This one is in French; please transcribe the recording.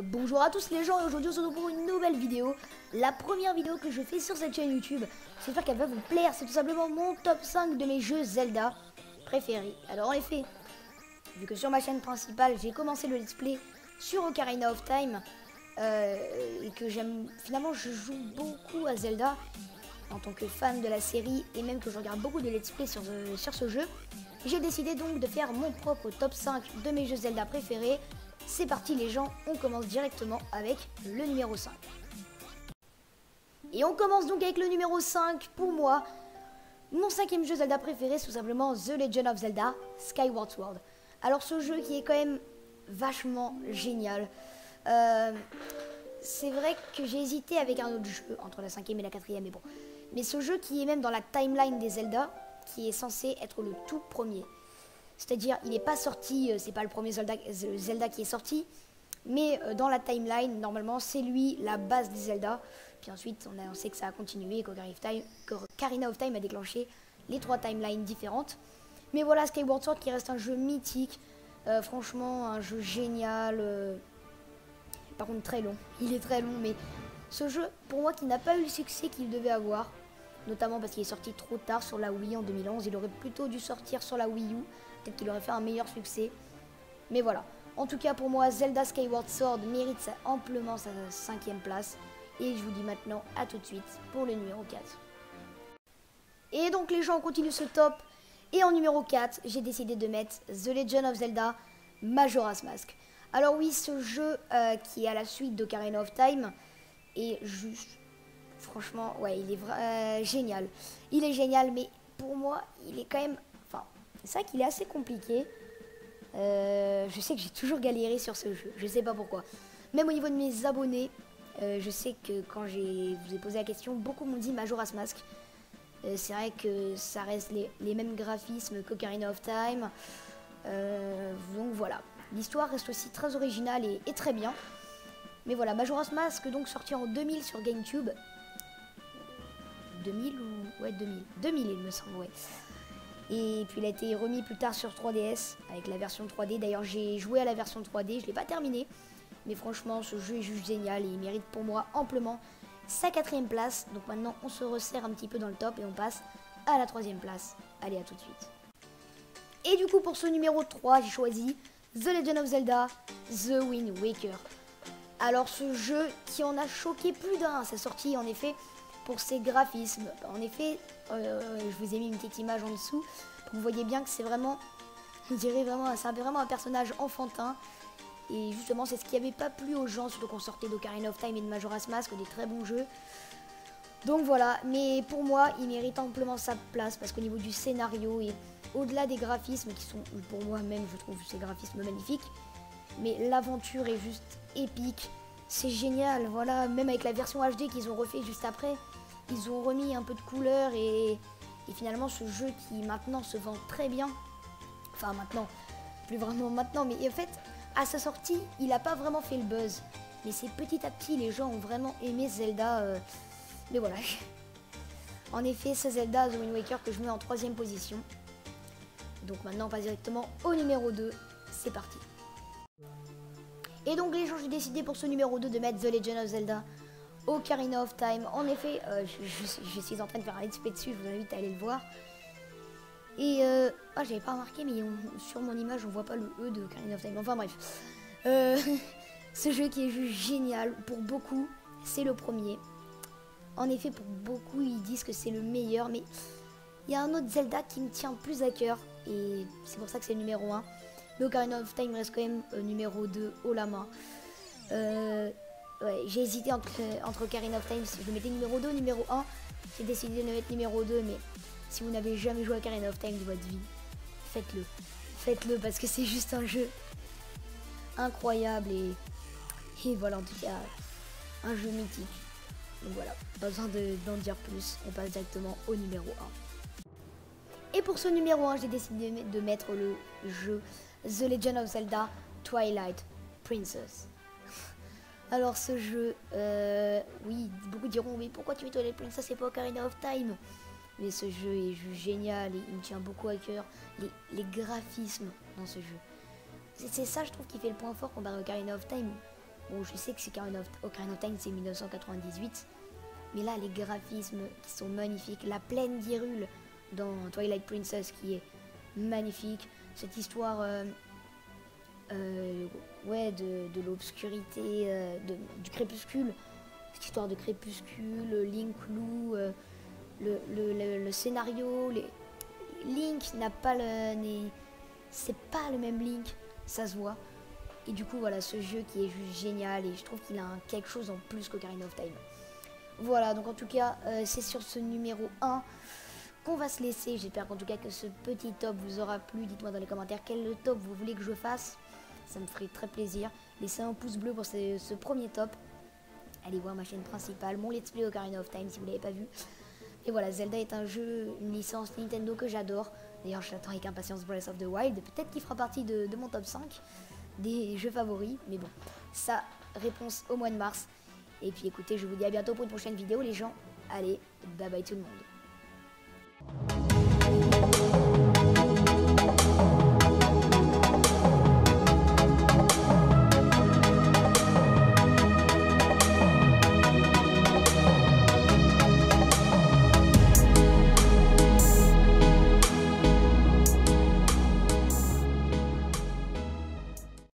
Bonjour à tous les gens, et aujourd'hui on se retrouve pour une nouvelle vidéo. La première vidéo que je fais sur cette chaîne YouTube. J'espère qu'elle va vous plaire, c'est tout simplement mon top 5 de mes jeux Zelda préférés. Alors en effet, vu que sur ma chaîne principale j'ai commencé le let's play sur Ocarina of Time, et que finalement je joue beaucoup à Zelda en tant que fan de la série, et même que je regarde beaucoup de let's play sur ce jeu, j'ai décidé donc de faire mon propre top 5 de mes jeux Zelda préférés. C'est parti les gens, on commence directement avec le numéro 5. Et on commence donc avec le numéro 5, pour moi, mon cinquième jeu Zelda préféré, c'est tout simplement The Legend of Zelda Skyward Sword. Alors ce jeu qui est quand même vachement génial. C'est vrai que j'ai hésité avec un autre jeu, entre la cinquième et la quatrième, mais bon. Mais ce jeu qui est même dans la timeline des Zelda, qui est censé être le tout premier. C'est-à-dire, il n'est pas sorti, c'est pas le premier Zelda qui est sorti, mais dans la timeline, normalement, c'est lui la base des Zelda. Puis ensuite, on sait que ça a continué, qu'Ocarina of Time a déclenché les 3 timelines différentes. Mais voilà, Skyward Sword qui reste un jeu mythique, franchement, un jeu génial. Par contre, très long. Il est très long, mais ce jeu, pour moi, qui n'a pas eu le succès qu'il devait avoir, notamment parce qu'il est sorti trop tard sur la Wii en 2011, il aurait plutôt dû sortir sur la Wii U. Peut-être qu'il aurait fait un meilleur succès. Mais voilà. En tout cas, pour moi, Zelda Skyward Sword mérite amplement sa 5e place. Et je vous dis maintenant à tout de suite pour le numéro 4. Et donc les gens, on continue ce top. Et en numéro 4, j'ai décidé de mettre The Legend of Zelda Majora's Mask. Alors oui, ce jeu qui est à la suite d'Ocarina of Time est juste... Franchement, ouais, il est génial. Il est génial, mais pour moi, il est quand même... C'est vrai qu'il est assez compliqué. Je sais que j'ai toujours galéré sur ce jeu. Je sais pas pourquoi. Même au niveau de mes abonnés, je sais que quand je vous ai posé la question, beaucoup m'ont dit Majora's Mask. C'est vrai que ça reste les mêmes graphismes qu'Ocarina of Time. Donc voilà. L'histoire reste aussi très originale et très bien. Mais voilà, Majora's Mask, donc sorti en 2000 sur GameCube. 2000 ou... Ouais, 2000. 2000 il me semble, ouais. Et puis il a été remis plus tard sur 3DS avec la version 3D. D'ailleurs j'ai joué à la version 3D, je ne l'ai pas terminé. Mais franchement ce jeu est juste génial et il mérite pour moi amplement sa 4e place. Donc maintenant on se resserre un petit peu dans le top et on passe à la 3e place. Allez, à tout de suite. Et du coup pour ce numéro 3 j'ai choisi The Legend of Zelda The Wind Waker. Alors ce jeu qui en a choqué plus d'un à sa sortie en effet. Pour ses graphismes. En effet, je vous ai mis une petite image en dessous. Vous voyez bien que c'est vraiment, on dirait vraiment, c'est vraiment un personnage enfantin. Et justement, c'est ce qui n'avait pas plu aux gens, surtout qu'on sortait d'Ocarina of Time et de Majora's Mask, des très bons jeux. Donc voilà, mais pour moi, il mérite amplement sa place parce qu'au niveau du scénario et au-delà des graphismes qui sont, pour moi même, je trouve ces graphismes magnifiques, mais l'aventure est juste épique. C'est génial, voilà, même avec la version HD qu'ils ont refait juste après, ils ont remis un peu de couleur et finalement ce jeu qui maintenant se vend très bien, enfin maintenant, plus vraiment maintenant, mais en fait, à sa sortie, il n'a pas vraiment fait le buzz, mais c'est petit à petit, les gens ont vraiment aimé Zelda, mais voilà. En effet, c'est Zelda The Wind Waker que je mets en 3e position, donc maintenant on passe directement au numéro 2, c'est parti. Et donc les gens, j'ai décidé pour ce numéro 2 de mettre The Legend of Zelda Ocarina of Time. En effet, je suis en train de faire un let's play dessus, je vous invite à aller le voir. Et, j'avais pas remarqué, mais sur mon image, on voit pas le E de Ocarina of Time. Enfin bref. Ce jeu qui est juste génial. Pour beaucoup, c'est le premier. En effet, pour beaucoup, ils disent que c'est le meilleur, mais il y a un autre Zelda qui me tient plus à cœur. Et c'est pour ça que c'est le numéro 1. Mais Ocarina of Time reste quand même numéro 2 haut la main. Ouais, j'ai hésité entre Ocarina of Time, si je le mettais numéro 2 ou numéro 1. J'ai décidé de le mettre numéro 2, mais si vous n'avez jamais joué à Ocarina of Time de votre vie, faites-le. Faites-le parce que c'est juste un jeu incroyable et voilà, en tout cas, un jeu mythique. Donc voilà, pas besoin d'en dire plus, on passe directement au numéro 1. Et pour ce numéro 1, j'ai décidé de mettre le jeu The Legend of Zelda Twilight Princess. Alors ce jeu, oui, beaucoup diront, mais pourquoi tu mets Twilight Princess et pas Ocarina of Time? Mais ce jeu est juste génial et il me tient beaucoup à cœur, les graphismes dans ce jeu. C'est ça, je trouve, qui fait le point fort comparé à Ocarina of Time. Bon, je sais que c'est Ocarina of Time, c'est 1998. Mais là, les graphismes qui sont magnifiques. La plaine d'Hyrule dans Twilight Princess qui est magnifique. Cette histoire ouais, de l'obscurité, du crépuscule. Cette histoire de crépuscule, Link Lou, le scénario. Link n'a pas c'est pas le même Link, ça se voit. Et du coup, voilà, ce jeu qui est juste génial et je trouve qu'il a quelque chose en plus qu'Ocarina of Time. Voilà, donc en tout cas, c'est sur ce numéro 1 qu'on va se laisser. J'espère qu'en tout cas que ce petit top vous aura plu. Dites-moi dans les commentaires quel top vous voulez que je fasse. Ça me ferait très plaisir. Laissez un pouce bleu pour ce premier top. Allez voir ma chaîne principale, mon Let's Play Ocarina of Time si vous ne l'avez pas vu. Et voilà, Zelda est un jeu, une licence Nintendo que j'adore. D'ailleurs, j'attends avec impatience Breath of the Wild. Peut-être qu'il fera partie de mon top 5 des jeux favoris. Mais bon, ça, réponse au mois de mars. Et puis écoutez, je vous dis à bientôt pour une prochaine vidéo les gens. Allez, bye bye tout le monde.